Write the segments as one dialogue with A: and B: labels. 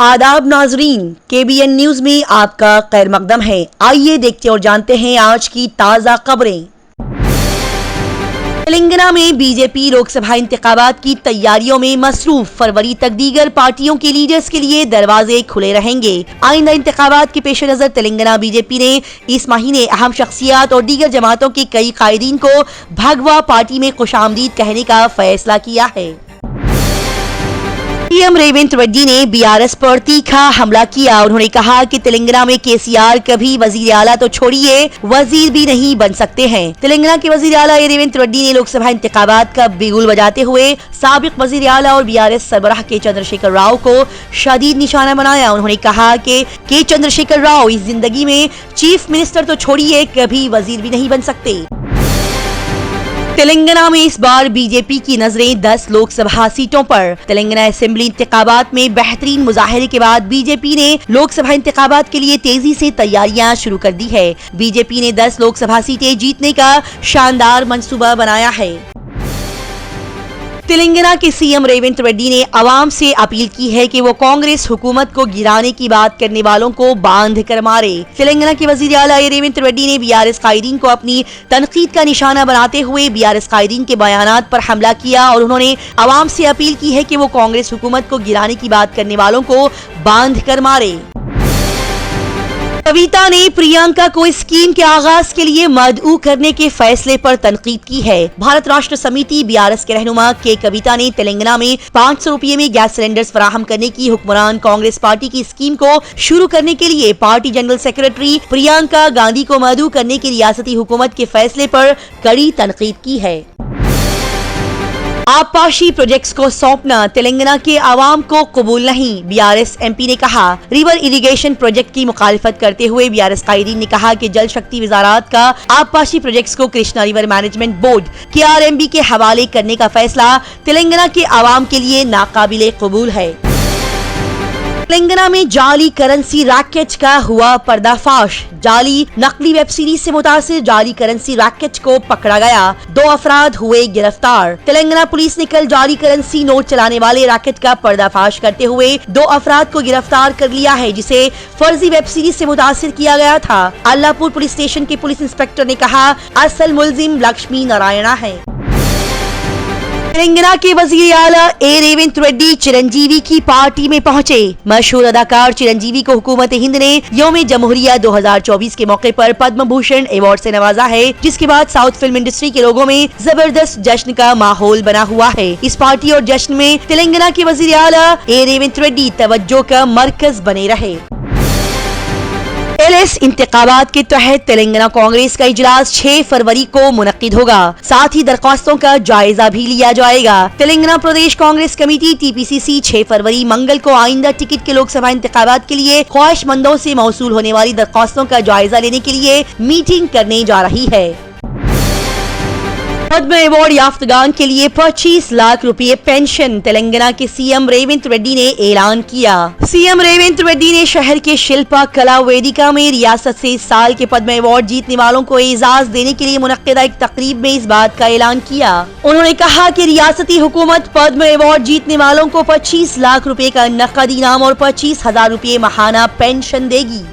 A: आदाब नाजरीन, KBN news में आपका खैर मकदम है। आइए देखते और जानते हैं आज की ताजा खबरें। तेलंगाना में बीजेपी लोकसभा इंतखाबात की तैयारियों में मसरूफ। फरवरी तक दीगर पार्टियों के लीडर्स के लिए दरवाजे खुले रहेंगे। आइंदा इंतखाबात के पेश नजर तेलंगाना बीजेपी ने इस महीने अहम शख्सियात और दीगर जमातों के कई कायदीन को भगवा पार्टी में खुशामदीद कहने का फैसला किया है। सीएम रेवंत रेड्डी ने BRS पर तीखा हमला किया। उन्होंने कहा कि तेलंगाना में KCR कभी वजीर आला तो छोड़िए वजीर भी नहीं बन सकते हैं। तेलंगाना के वजीर आला रेवंत रेड्डी ने लोकसभा इंतखाबात का बिगुल बजाते हुए साबिक वजीर आला और BRS सरबराह के चंद्रशेखर राव को शदीद निशाना बनाया। उन्होंने कहा कि चंद्रशेखर राव इस जिंदगी में चीफ मिनिस्टर तो छोड़िए कभी वजीर भी नहीं बन सकते। तेलंगाना में इस बार बीजेपी की नजरें 10 लोकसभा सीटों पर। तेलंगाना असेंबली इंतखाबात में बेहतरीन मुजाहरे के बाद बीजेपी ने लोकसभा इंतखाबात के लिए तेजी से तैयारियां शुरू कर दी है। बीजेपी ने 10 लोकसभा सीटें जीतने का शानदार मंसूबा बनाया है। तेलंगाना के सीएम रेवंत रेड्डी ने आवाम से अपील की है कि वो कांग्रेस हुकूमत को गिराने की बात करने वालों को बांध कर मारे। तेलंगाना के वजीर आला रेवंत रेड्डी ने BRS कायदीन को अपनी तनकीद का निशाना बनाते हुए BRS कायदीन के बयानात पर हमला किया और उन्होंने आवाम से अपील की है कि वो कांग्रेस हुकूमत को गिराने की बात करने वालों को बांध कर मारे। कविता ने प्रियंका को स्कीम के आगाज के लिए मदऊ करने के फैसले पर तनकीद की है। भारत राष्ट्र समिति BRS के रहनुमा के कविता ने तेलंगाना में 500 रुपये में गैस सिलेंडर्स फराहम करने की हुक्मरान कांग्रेस पार्टी की स्कीम को शुरू करने के लिए party general secretary Priyanka Gandhi को मदऊ करने के रियासती हुकूमत के फैसले पर कड़ी तनकीद की है। आबपाशी प्रोजेक्ट्स को सौंपना तेलंगाना के आवाम को कबूल नहीं। BRS MP ने कहा। रिवर इरिगेशन प्रोजेक्ट की मुखालिफत करते हुए BRS कायदीन ने कहा कि जल शक्ति वजारात का आबपाशी प्रोजेक्ट्स को Krishna river management board KRMB के हवाले करने का फैसला तेलंगाना के आवाम के लिए नाकाबिले कबूल है। तेलंगाना में जाली करेंसी रैकेट का हुआ पर्दाफाश। जाली नकली वेब सीरीज से मुतासिर जाली करेंसी रैकेट को पकड़ा गया। 2 अफराद हुए गिरफ्तार। तेलंगाना पुलिस ने कल जाली करेंसी नोट चलाने वाले रैकेट का पर्दाफाश करते हुए 2 अफराद को गिरफ्तार कर लिया है, जिसे फर्जी वेब सीरीज से मुतासिर किया गया था। अल्लाहपुर पुलिस स्टेशन के पुलिस इंस्पेक्टर ने कहा असल मुलजिम लक्ष्मी नारायणा है। तेलंगाना के वजीर आला रेवंत रेड्डी चिरंजीवी की पार्टी में पहुंचे। मशहूर अदाकार चिरंजीवी को हुकूमत हिंद ने यौम जमहूरिया 2024 के मौके पर पद्म भूषण अवार्ड से नवाजा है, जिसके बाद साउथ फिल्म इंडस्ट्री के लोगों में जबरदस्त जश्न का माहौल बना हुआ है। इस पार्टी और जश्न में तेलंगाना के वजीर आला रेवंत रेड्डी तवज्जो का मरकज बने रहे। LS इंतखाबात के तहत तेलंगाना कांग्रेस का इजलास 6 फरवरी को मुनक्किद होगा। साथ ही दरख्वास्तों का जायजा भी लिया जाएगा। तेलंगाना प्रदेश कांग्रेस कमेटी TPCC 6 फरवरी मंगल को आइंदा टिकट के लोकसभा इंतखाबात के लिए ख्वाहिशमंदों से मौसूल होने वाली दरख्वास्तों का जायजा लेने के लिए मीटिंग करने जा रही है। पद्म अवार्ड याफ्तगान के लिए 25 लाख रुपए पेंशन तेलंगाना के सीएम रेवंत रेड्डी ने ऐलान किया। सीएम रेवंत रेड्डी ने शहर के शिल्पा कला वेदिका में रियासत से इस साल के पद्म अवार्ड जीतने वालों को एजाज देने के लिए मुनक्किदा एक तकरीब में इस बात का ऐलान किया। उन्होंने कहा कि रियासती हुकूमत पद्म अवार्ड जीतने वालों को 25 लाख रुपए का नकद इनाम और 25,000 रुपए माहाना पेंशन देगी।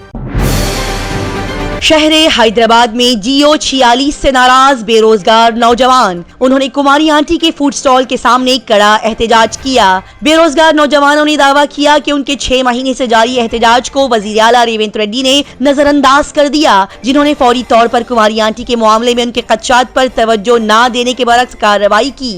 A: शहरे हैदराबाद में जियो 46 से नाराज बेरोजगार नौजवान। उन्होंने कुमारी आंटी के फूड स्टॉल के सामने कड़ा एहतजाज किया। बेरोजगार नौजवानों ने दावा किया कि उनके 6 महीने से जारी एहतजाज को वजीर आला रेवंत रेड्डी ने नजरअंदाज कर दिया, जिन्होंने फौरी तौर पर कुमारी आंटी के मामले में उनके खदशात पर तवज्जो न देने के बरक्स कार्रवाई की।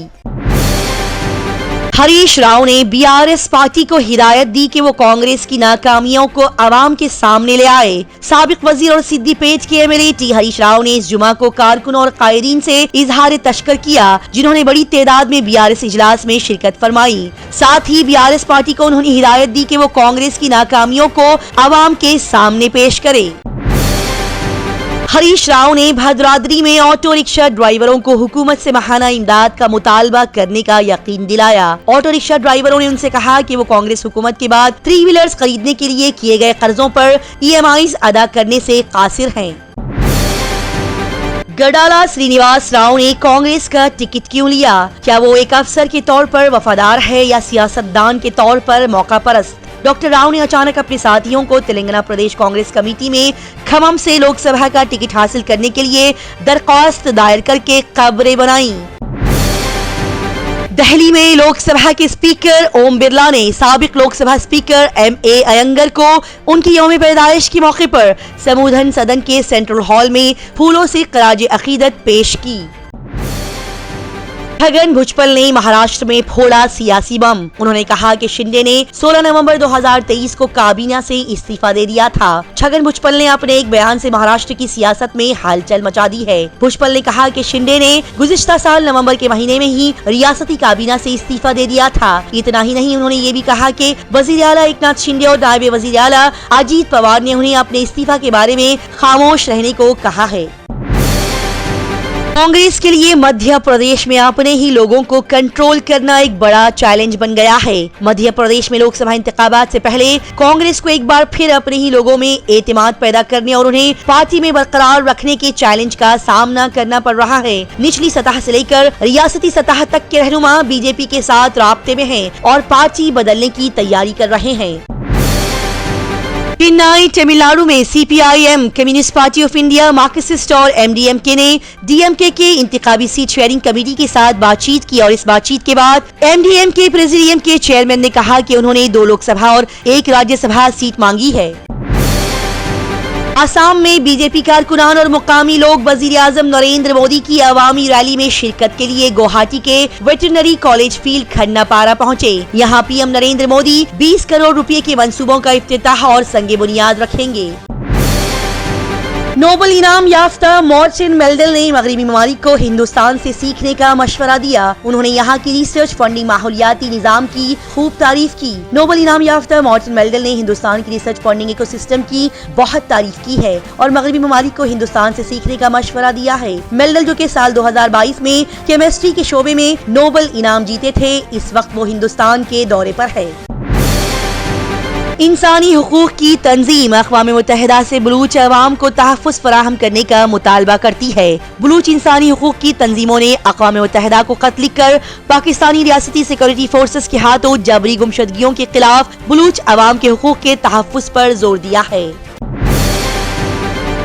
A: हरीश राव ने BRS पार्टी को हिदायत दी कि वो कांग्रेस की नाकामियों को आवाम के सामने ले आए। साबिक वजीर और सिद्दीपेट के MLA T हरीश राव ने इस जुमा को कारकुनों और कायदीन से इजहार तशक्कुर किया, जिन्होंने बड़ी तादाद में BRS इजलास में शिरकत फरमाई। साथ ही BRS पार्टी को उन्होंने हिदायत दी कि वो कांग्रेस की नाकामियों को आवाम के सामने पेश करे। हरीश राव ने भद्राद्री में ऑटो रिक्शा ड्राइवरों को हुकूमत से माहाना इमदाद का मुतालबा करने का यकीन दिलाया। ऑटो रिक्शा ड्राइवरों ने उनसे कहा कि वो कांग्रेस हुकूमत के बाद 3 व्हीलर्स खरीदने के लिए किए गए कर्जों पर EMIs अदा करने से कासिर हैं। गडाला श्रीनिवास राव ने कांग्रेस का टिकट क्यों लिया? क्या वो एक अफसर के तौर पर वफादार है या सियासतदान के तौर पर मौका परस्त? डॉक्टर राव ने अचानक अपने साथियों को तेलंगाना प्रदेश कांग्रेस कमेटी में खम्मम से लोकसभा का टिकट हासिल करने के लिए दरख्वास्त दायर करके खबरें बनाई। दिल्ली में लोकसभा के स्पीकर ओम बिरला ने साबिक लोकसभा स्पीकर M.A. अयंगर को उनकी यौम पैदाइश के मौके पर संबोधन सदन के सेंट्रल हॉल में फूलों से खराज अकीदत पेश की। छगन भुजबल ने महाराष्ट्र में फोड़ा सियासी बम। उन्होंने कहा कि शिंदे ने 16 नवंबर 2023 को काबीना से इस्तीफा दे दिया था। छगन भुजबल ने अपने एक बयान से महाराष्ट्र की सियासत में हलचल मचा दी है। भुजबल ने कहा कि शिंदे ने गुज़िश्ता साल नवंबर के महीने में ही रियासती काबीना से इस्तीफा दे दिया था। इतना ही नहीं, उन्होंने ये भी कहा कि वजीर आला एकनाथ शिंदे और नायब वजीर आला अजीत पवार ने उन्हें अपने इस्तीफा के बारे में खामोश रहने को कहा है। कांग्रेस के लिए मध्य प्रदेश में अपने ही लोगों को कंट्रोल करना एक बड़ा चैलेंज बन गया है। मध्य प्रदेश में लोकसभा इंतखाबात से पहले कांग्रेस को एक बार फिर अपने ही लोगों में एतमाद पैदा करने और उन्हें पार्टी में बरकरार रखने के चैलेंज का सामना करना पड़ रहा है। निचली सतह से लेकर रियासती सतह तक के रहनुमा बीजेपी के साथ राब्ते में हैं और पार्टी बदलने की तैयारी कर रहे हैं। चेन्नई तमिलनाडु में CPIM, communist party of India, Marxist और MDMK ने DMK के इंतखाबी सीट शेयरिंग कमेटी के साथ बातचीत की और इस बातचीत के बाद MDMK प्रेसिडियम के चेयरमैन ने कहा कि उन्होंने 2 लोकसभा और 1 राज्यसभा सीट मांगी है। असम में बीजेपी कारकुनान और मुकामी लोग वजीर आजम नरेंद्र मोदी की अवामी रैली में शिरकत के लिए गुवाहाटी के वेटरनरी कॉलेज फील्ड खन्नापारा पहुंचे। यहां PM नरेंद्र मोदी 20 करोड़ रुपए के मंसूबों का इफ्तिताह और संगे बुनियाद रखेंगे। नोबेल इनाम याफ्ता मॉर्टिन मेल्डल ने मगरबी ममालिक को हिंदुस्तान से सीखने का मशवरा दिया। उन्होंने यहाँ की रिसर्च फंडिंग माहौलियाती निजाम की खूब तारीफ की। नोबेल इनाम याफ्ता मॉर्टिन मेल्डल ने हिंदुस्तान की रिसर्च फंडिंग इकोसिस्टम की बहुत तारीफ की है और मगरबी ममालिक को हिंदुस्तान से सीखने का मशवरा दिया है। मेल्डल, जो कि साल 2022 में केमिस्ट्री के शोबे में नोबेल इनाम जीते थे, इस वक्त वो हिंदुस्तान के दौरे पर है। इंसानी हुकूक की तंजीम अक़वाम मुत्तहिदा से बलूच अवाम को तहफ़्फ़ुज़ फराहम करने का मुतालबा करती है। बलूच इंसानी हुकूक की तंजीमों ने अक़वाम मुत्तहिदा को खत लिखकर पाकिस्तानी रियासती सिक्योरिटी फोर्सेस के हाथों जबरी गुमशुदगियों के खिलाफ बलूच अवाम के हुकूक के तहफ़्फ़ुज़ पर जोर दिया है।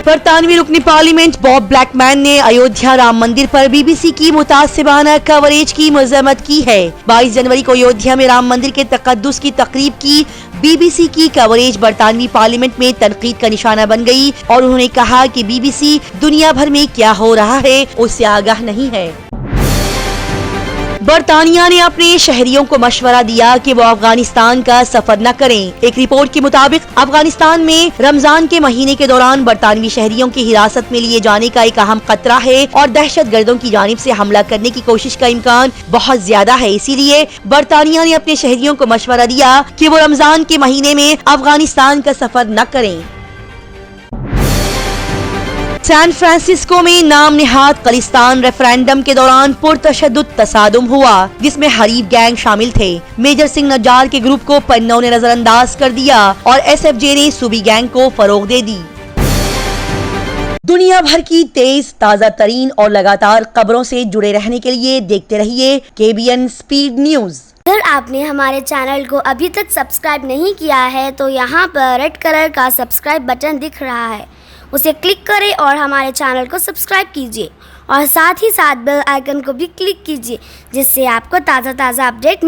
A: बरतानवी रुकनी पार्लियामेंट बॉब ब्लैकमैन ने अयोध्या राम मंदिर पर BBC की मुतासिबाना कवरेज की मज़म्मत की है। 22 जनवरी को अयोध्या में राम मंदिर के तक़द्दुस की तक़रीब की BBC की कवरेज बरतानवी पार्लियामेंट में तनकीद का निशाना बन गई और उन्होंने कहा कि BBC दुनिया भर में क्या हो रहा है उससे आगाह नहीं है। बरतानिया ने अपने शहरियों को मशवरा दिया कि वो अफगानिस्तान का सफर न करें। एक रिपोर्ट के मुताबिक अफगानिस्तान में रमजान के महीने के दौरान बरतानवी शहरियों की हिरासत में लिए जाने का एक अहम खतरा है और दहशतगर्दों की जानिब से हमला करने की कोशिश का इम्कान बहुत ज्यादा है। इसीलिए बरतानिया ने अपने शहरियों को मशवरा दिया कि वो रमजान के महीने में अफगानिस्तान का सफर न करें। सैन फ्रांसिस्को में नाम निहाद खालिस्तान रेफरेंडम के दौरान पुरतशद्दुद तसादुम हुआ, जिसमें हरीफ गैंग शामिल थे। मेजर सिंह नज्जार के ग्रुप को पन्नों ने नजरअंदाज कर दिया और SFJ ने सूबी गैंग को फरोग दे दी। दुनिया भर की तेज, ताज़ा तरीन और लगातार खबरों से जुड़े रहने के लिए देखते रहिए KBN स्पीड न्यूज।
B: अगर आपने हमारे चैनल को अभी तक सब्सक्राइब नहीं किया है तो यहाँ पर रेड कलर का सब्सक्राइब बटन दिख रहा है, उसे क्लिक करें और हमारे चैनल को सब्सक्राइब कीजिए और साथ ही साथ बेल आइकन को भी क्लिक कीजिए, जिससे आपको ताज़ा अपडेट